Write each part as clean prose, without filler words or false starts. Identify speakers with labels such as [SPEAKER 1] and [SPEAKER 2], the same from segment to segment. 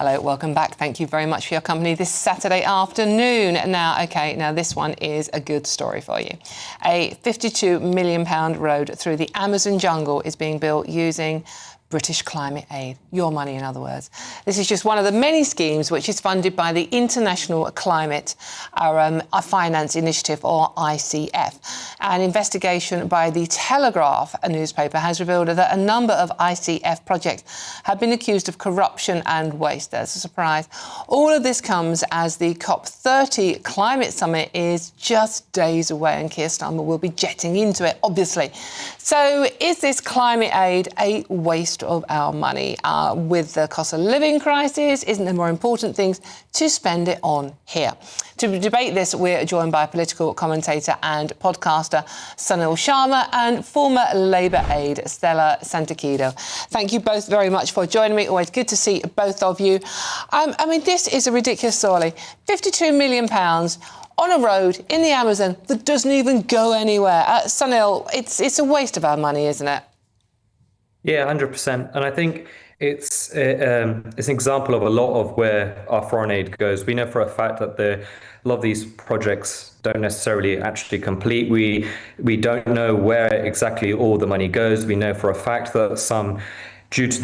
[SPEAKER 1] Hello, welcome back. Thank you very much for your company this Saturday afternoon. Now this one is a good story for you. A £52 million road through the Amazon jungle is being built using British climate aid, your money in other words. This is just one of the many schemes which is funded by the International Climate Finance Initiative, or ICF. An investigation by The Telegraph, a newspaper, has revealed that a number of ICF projects have been accused of corruption and waste. There's a surprise. All of this comes as the COP30 climate summit is just days away, and Keir Starmer will be jetting into it, obviously. So is this climate aid a waste of our money? With the cost of living crisis, isn't there more important things to spend it on here? To debate this, we're joined by political commentator and podcaster Sunil Sharma and former Labour aide Stella Santakido. Thank you both very much for joining me. Always good to see both of you. I mean, this is a ridiculous story. £52 million on a road in the Amazon that doesn't even go anywhere. Sunil, it's a waste of our money, isn't it?
[SPEAKER 2] Yeah, 100%. And I think it's an example of a lot of where our foreign aid goes. We know for a fact that a lot of these projects don't necessarily actually complete. We don't know where exactly all the money goes. We know for a fact that some, due to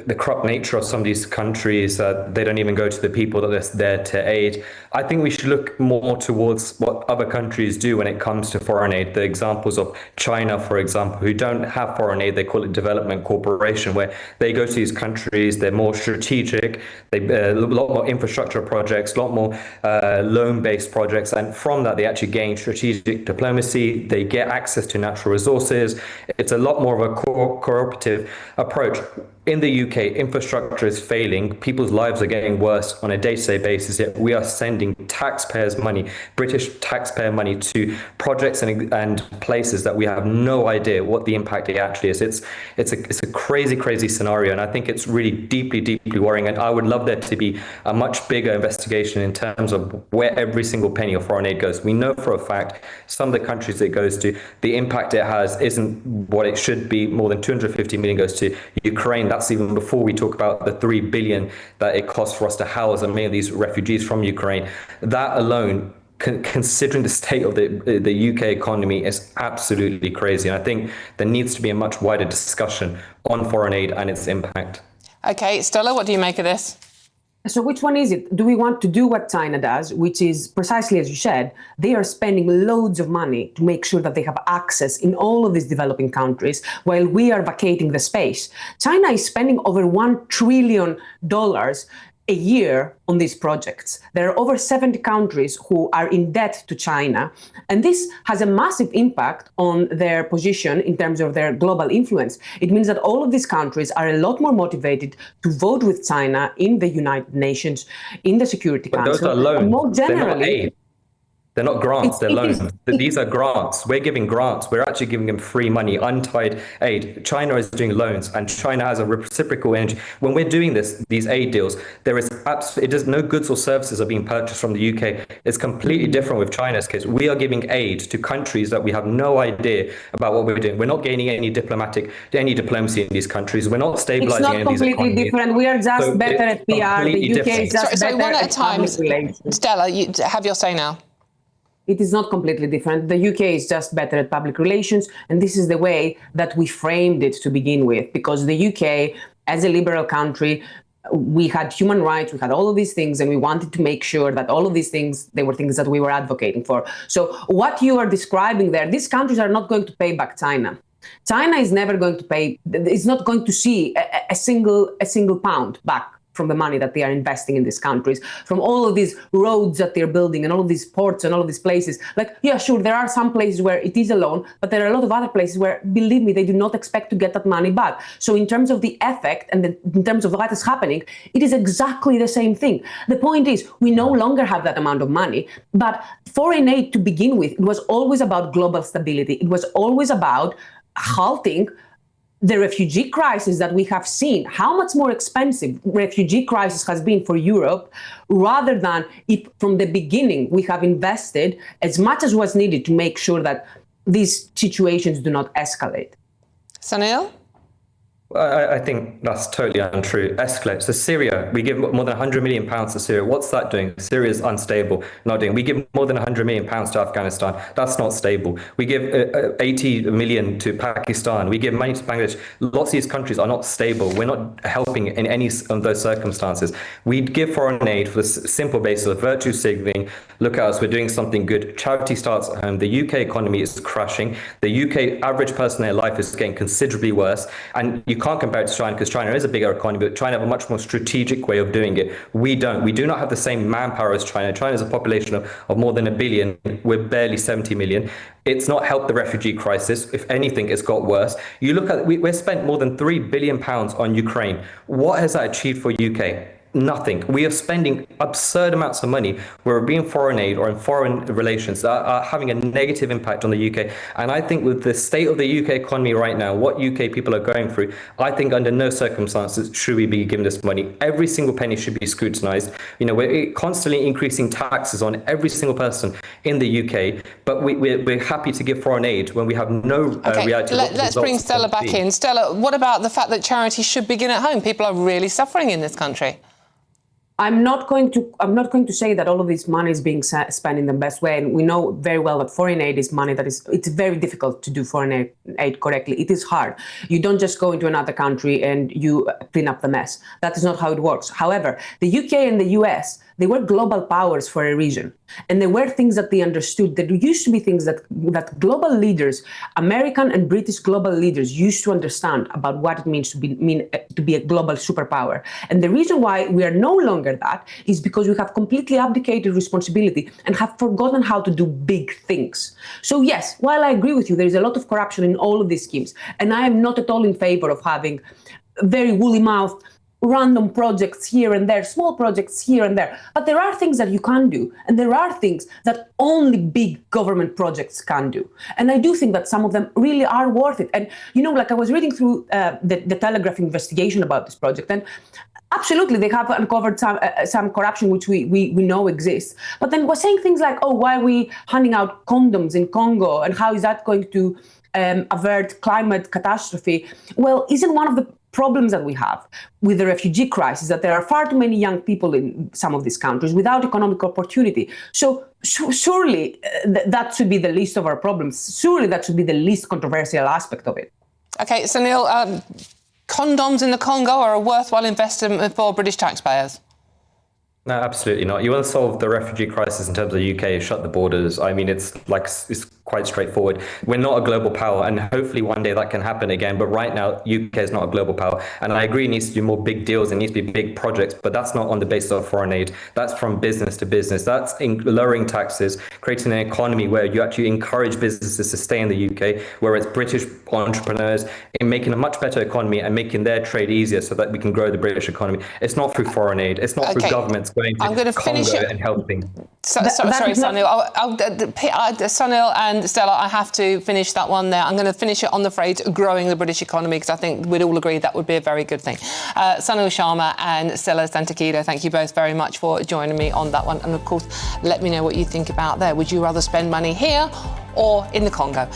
[SPEAKER 2] the corrupt nature of some of these countries, they don't even go to the people that they're there to aid. I think we should look more towards what other countries do when it comes to foreign aid. The examples of China, for example, who don't have foreign aid, they call it development cooperation, where they go to these countries, they're more strategic, a lot more infrastructure projects, a lot more loan-based projects, and from that they actually gain strategic diplomacy, they get access to natural resources. It's a lot more of a cooperative approach. In the UK, infrastructure is failing. People's lives are getting worse on a day-to-day basis, yet we are sending taxpayers' money, British taxpayer money, to projects and places that we have no idea what the impact actually is. It's a crazy scenario, and I think it's really deeply worrying. And I would love there to be a much bigger investigation in terms of where every single penny of foreign aid goes. We know for a fact some of the countries it goes to, the impact it has isn't what it should be. More than 250 million goes to Ukraine. That's even before we talk about the 3 billion that it costs for us to house many of these refugees from Ukraine. That alone, considering the state of the UK economy, is absolutely crazy. And I think there needs to be a much wider discussion on foreign aid and its impact.
[SPEAKER 1] OK, Stella, what do you make of this?
[SPEAKER 3] So which one is it? Do we want to do what China does, which is precisely as you said, they are spending loads of money to make sure that they have access in all of these developing countries while we are vacating the space? China is spending over $1 trillion a year on these projects. There are over 70 countries who are in debt to China, and this has a massive impact on their position in terms of their global influence. It means that all of these countries are a lot more motivated to vote with China in the United Nations, in the Security Council.
[SPEAKER 2] Those are loans.
[SPEAKER 3] And more generally,
[SPEAKER 2] they're not grants, they're loans. These are grants. We're giving grants. We're actually giving them free money, untied aid. China is doing loans, and China has a reciprocal energy. When we're doing these aid deals, no goods or services are being purchased from the UK. It's completely different with China's case. We are giving aid to countries that we have no idea about what we're doing. We're not gaining any diplomacy in these countries. We're not stabilizing any of these economies.
[SPEAKER 3] It's not completely different. We are just better at PR. The UK is just
[SPEAKER 1] better
[SPEAKER 3] better
[SPEAKER 1] one at a time. Stella, you have your say now.
[SPEAKER 3] It is not completely different. The UK is just better at public relations, and this is the way that we framed it to begin with, because the UK, as a liberal country, we had human rights, we had all of these things, and we wanted to make sure that all of these things, they were things that we were advocating for. So what you are describing there, these countries are not going to pay back China. China is never going to pay, it's not going to see a single pound back from the money that they are investing in these countries, from all of these roads that they're building and all of these ports and all of these places. Like, yeah, sure, there are some places where it is a loan, but there are a lot of other places where, believe me, they do not expect to get that money back. So in terms of the effect and in terms of what is happening, it is exactly the same thing. The point is, we no longer have that amount of money, but foreign aid to begin with, it was always about global stability. It was always about halting the refugee crisis that we have seen, how much more expensive refugee crisis has been for Europe, rather than if from the beginning we have invested as much as was needed to make sure that these situations do not escalate.
[SPEAKER 1] Sunil?
[SPEAKER 2] I think that's totally untrue. Escalate. So Syria, we give more than 100 million pounds to Syria. What's that doing? Syria is unstable. Not doing. We give more than 100 million pounds to Afghanistan. That's not stable. We give 80 million to Pakistan. We give money to Bangladesh. Lots of these countries are not stable. We're not helping in any of those circumstances. We give foreign aid for the simple basis of virtue signaling. Look at us, we're doing something good. Charity starts at home. The UK economy is crashing. The UK average person in their life is getting considerably worse. And you can't compare it to China because China is a bigger economy, but China have a much more strategic way of doing it. We don't. We do not have the same manpower as China. China is a population of more than 1 billion. We're barely 70 million. It's not helped the refugee crisis. If anything, it's got worse. You look at, we're spent more than £3 billion on Ukraine. What has that achieved for UK? Nothing. We are spending absurd amounts of money. We're being foreign aid or in foreign relations that are having a negative impact on the UK. And I think with the state of the UK economy right now, what UK people are going through, I think under no circumstances should we be given this money. Every single penny should be scrutinised. You know, we're constantly increasing taxes on every single person in the UK, but we're happy to give foreign aid when we have no reality.
[SPEAKER 1] Let's bring Stella back in. Stella, what about the fact that charity should begin at home? People are really suffering in this country.
[SPEAKER 3] I'm not going to say that all of this money is being spent in the best way. And we know very well that foreign aid is money it's very difficult to do foreign aid correctly. It is hard. You don't just go into another country and you clean up the mess. That is not how it works. However, the UK and the US, they were global powers for a reason. And there were things that they understood. There used to be things that global leaders, American and British global leaders, used to understand about what it means to be a global superpower. And the reason why we are no longer that is because we have completely abdicated responsibility and have forgotten how to do big things. So yes, while I agree with you, there is a lot of corruption in all of these schemes. And I am not at all in favor of having very woolly-mouthed random projects here and there, small projects here and there. But there are things that you can do, and there are things that only big government projects can do. And I do think that some of them really are worth it. And, you know, like I was reading through the Telegraph investigation about this project, and absolutely, they have uncovered some corruption, which we know exists. But then we're saying things like, oh, why are we handing out condoms in Congo? And how is that going to avert climate catastrophe? Well, isn't one of the problems that we have with the refugee crisis that there are far too many young people in some of these countries without economic opportunity? So surely that should be the least of our problems. Surely that should be the least controversial aspect of it.
[SPEAKER 1] Okay, so Neil, condoms in the Congo are a worthwhile investment for British taxpayers?
[SPEAKER 2] No, absolutely not. You want to solve the refugee crisis in terms of the UK, shut the borders. I mean, it's quite straightforward. We're not a global power, and hopefully one day that can happen again. But right now, UK is not a global power. And I agree, it needs to do more big deals. It needs to be big projects, but that's not on the basis of foreign aid. That's from business to business. That's lowering taxes, creating an economy where you actually encourage businesses to stay in the UK, where it's British entrepreneurs, in making a much better economy and making their trade easier so that we can grow the British economy. It's not through foreign aid. It's not through governments going to Congo and helping.
[SPEAKER 1] Sorry, Sunil. Sunil and Stella, I have to finish that one there. I'm going to finish it on the phrase growing the British economy, because I think we'd all agree that would be a very good thing. Sunil Sharma and Stella Santakido, thank you both very much for joining me on that one. And of course, let me know what you think about there. Would you rather spend money here or in the Congo?